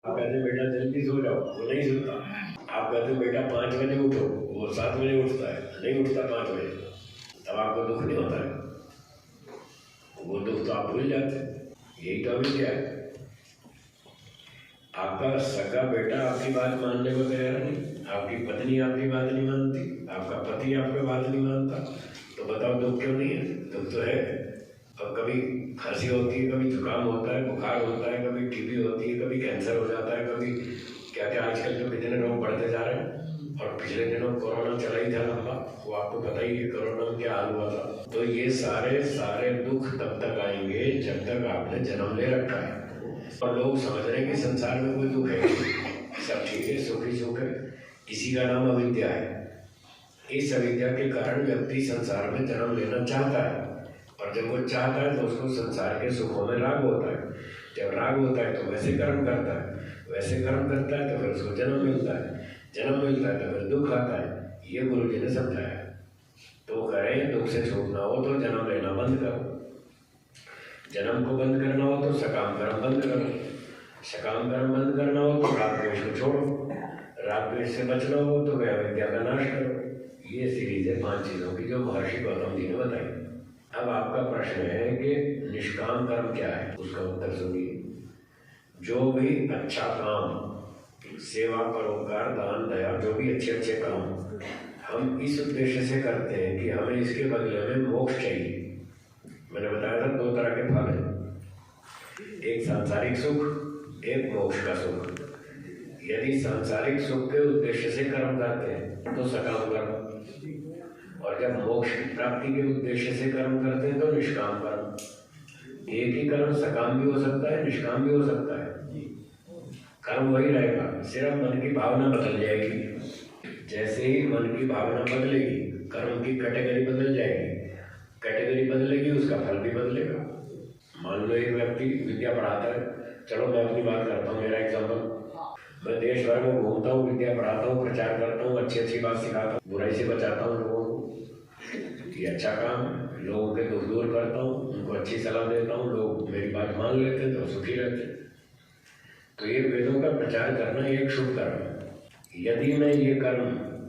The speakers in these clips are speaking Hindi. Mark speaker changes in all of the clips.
Speaker 1: आप कहते हैं बेटा जल्दी सो जाओ, वो नहीं सोता। आप कहते हैं बेटा 5 बजे उठो, वो 7 बजे उठता है, नहीं उठता 5 बजे। तब आपको दुख नहीं होता है, वो दुख तो आप भूल जाते हैं। यही तो अभी क्या है, आपका सगा बेटा आपकी बात मानने को तैयार नहीं, आपकी पत्नी आपकी बात नहीं मानती, आपका पति आपकी बात नहीं मानता, तो बताओ दुख क्यों नहीं है? दुख तो है। और कभी खांसी होती है, कभी जुकाम होता है, बुखार होता है, कभी टीबी होती है, कभी कैंसर हो जाता है, कभी क्या क्या आजकल तो कितने रोग बढ़ते जा रहे हैं। और पिछले दिनों कोरोना चला ही था लंबा, वो आपको पता ही है कोरोना में क्या हाल हुआ था। तो ये सारे दुख तब तक आएंगे जब तक आपने जन्म ले रखा है। और लोग समझ रहे हैं कि संसार में कोई दुख है, सब ठीक है, सुख ही सुख है। इसी का नाम अविद्या है। इस अविद्या के कारण व्यक्ति संसार में जन्म लेना चाहता है, और जब वो चाहता है तो उसको संसार के सुखों में राग होता है। जब राग होता है तो वैसे कर्म करता है, वैसे कर्म करता है तो फिर उसको जन्म मिलता है, जन्म मिलता है तो फिर दुख आता है। ये गुरु जी ने समझाया। तो करें दुख से छूटना हो तो जन्म लेना बंद करो, जन्म को बंद करना हो तो सकाम कर्म बंद करो, सकाम कर्म बंद करना हो तो राग द्वेष को छोड़ो, राग द्वेष से बचना हो तो वह विद्या का नाश करो। ये सीरीज है 5 चीज़ों की जो महर्षि गौतम जी ने बताई। अब आपका प्रश्न है कि निष्काम कर्म क्या है, उसका उत्तर सुनिए। जो भी अच्छा काम, सेवा, परोपकार, दान, दया, जो भी अच्छे अच्छे काम हम इस उद्देश्य से करते हैं कि हमें इसके बदले में मोक्ष चाहिए। मैंने बताया था 2 तरह के फल हैं, एक सांसारिक सुख, एक मोक्ष का सुख। यदि सांसारिक सुख के उद्देश्य से कर्म करते हैं तो सकाम कर्म, और जब मोक्ष की प्राप्ति के उद्देश्य से कर्म करते हैं तो निष्काम कर्म। एक ही कर्म सकाम भी हो सकता है, निष्काम भी हो सकता है, कर्म वही रहेगा, सिर्फ मन की भावना बदल जाएगी। जैसे ही मन की भावना बदलेगी कर्म की कैटेगरी बदल जाएगी, कैटेगरी बदलेगी उसका फल भी बदलेगा। मान लो एक व्यक्ति विद्या पढ़ाता है, चलो मैं अपनी बात करता हूँ, मेरा एग्जाम्पल, मैं देश भर में घूमता हूँ, विद्या पढ़ाता हूँ, प्रचार करता हूँ, अच्छी अच्छी बात सिखाता हूँ, बुराई से बचाता हूँ लोगों को, ये अच्छा काम, लोगों के दुख दूर करता हूँ, उनको अच्छी सलाह देता हूँ, लोग मेरी बात मान लेते हैं तो सुखी रहते हैं। तो ये वेदों का प्रचार करना एक शुभ कर्म है। यदि मैं ये कर्म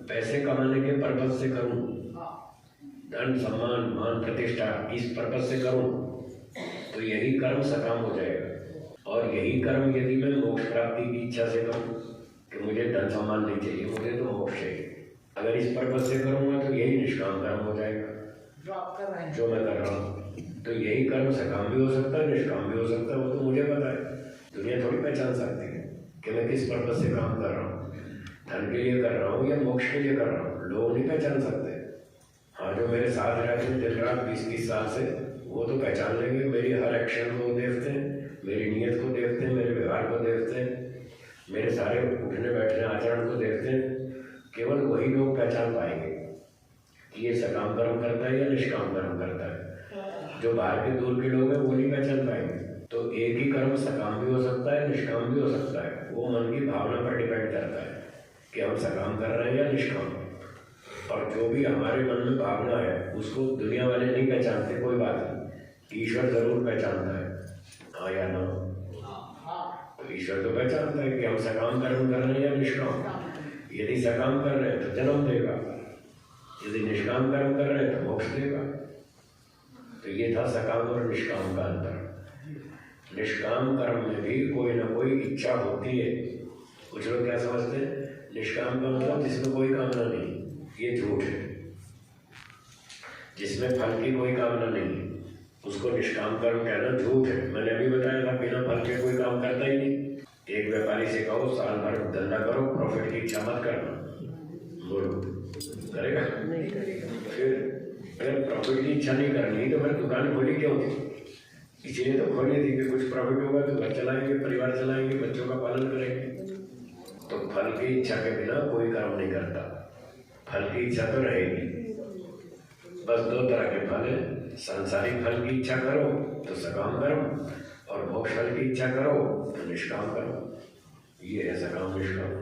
Speaker 1: पैसे कमाने के पर्पज से करूँ, धन, सम्मान, मान, प्रतिष्ठा, इस पर्पज से करूँ, तो यही कर्म सकाम हो जाएगा। और यही कर्म यदि मैं मोक्ष प्राप्ति की इच्छा से करूँ कि मुझे धन सम्मान नहीं चाहिए, मुझे तो मोक्ष चाहिए, अगर इस पर्पज से करूँगा तो यही निष्काम कर्म हो जाएगा जो आप कर रहे हैं, जो मैं कर रहा हूँ। तो यही कर्म सकाम भी हो सकता है, निष्काम भी हो सकता है, वो तो मुझे पता है। दुनिया थोड़ी पहचान सकती है कि मैं किस पर्पज से काम कर रहा हूँ, धन के लिए कर रहा हूँ या मोक्ष के लिए कर रहा हूँ, लोग नहीं पहचान सकते। हाँ, जो मेरे साथ रहते हैं दिन रात 20-20 साल से, वो तो पहचान लेंगे, मेरी हर एक्शन को देखते हैं, मेरी नीयत को देखते हैं, मेरे व्यवहार को देखते हैं, मेरे सारे उठने बैठने आचरण को देखते हैं। केवल वही लोग पहचान पाएंगे कि ये सकाम कर्म करता है या निष्काम कर्म करता है। जो बाहर के दूर के लोग हैं वो नहीं पहचान पाएंगे। तो एक ही कर्म सकाम भी हो सकता है, निष्काम भी हो सकता है, वो मन की भावना पर डिपेंड करता है कि हम सकाम कर रहे हैं या निष्काम। और जो भी हमारे मन में भावना है उसको दुनिया वाले नहीं पहचानते, कोई बात नहीं, ईश्वर जरूर पहचानता है, हाँ या ना। तो ईश्वर तो पहचानता है कि हम सकाम कर्म कर रहे हैं या निष्काम। यदि सकाम कर रहे हैं तो जन्म देगा, यदि निष्काम कर्म कर रहे हैं तो मोक्ष देगा। तो ये था सकाम और निष्काम का अंतर। निष्काम कर्म में भी कोई ना कोई इच्छा होती है। कुछ लोग क्या समझते हैं, निष्काम का मतलब जिसमें कोई कामना नहीं, ये झूठ है। जिसमें फल की कोई कामना नहीं उसको निष्काम कर्म कहना झूठ है। मैंने अभी बताया था बिना फल के कोई काम करता ही नहीं। एक व्यापारी से कहो साल भर धंधा करो, प्रॉफिट की इच्छा मत करना, बोलो करेगा? फिर अगर प्रॉफिट की इच्छा नहीं करनी तो फिर दुकान खोली क्यों थी? इसलिए तो खोली थी कि कुछ प्रॉफिट होगा तो घर चलाएंगे, परिवार चलाएंगे, बच्चों का पालन करेंगे। तो फल की इच्छा के बिना कोई काम नहीं करता। फल की इच्छा तो रहेगी। बस 2 तरह के फल हैं, सांसारिक फल की इच्छा करो तो सकाम कर्म, और मोक्ष फल की इच्छा करो तो निष्काम कर्म। ये है सकाम निष्काम।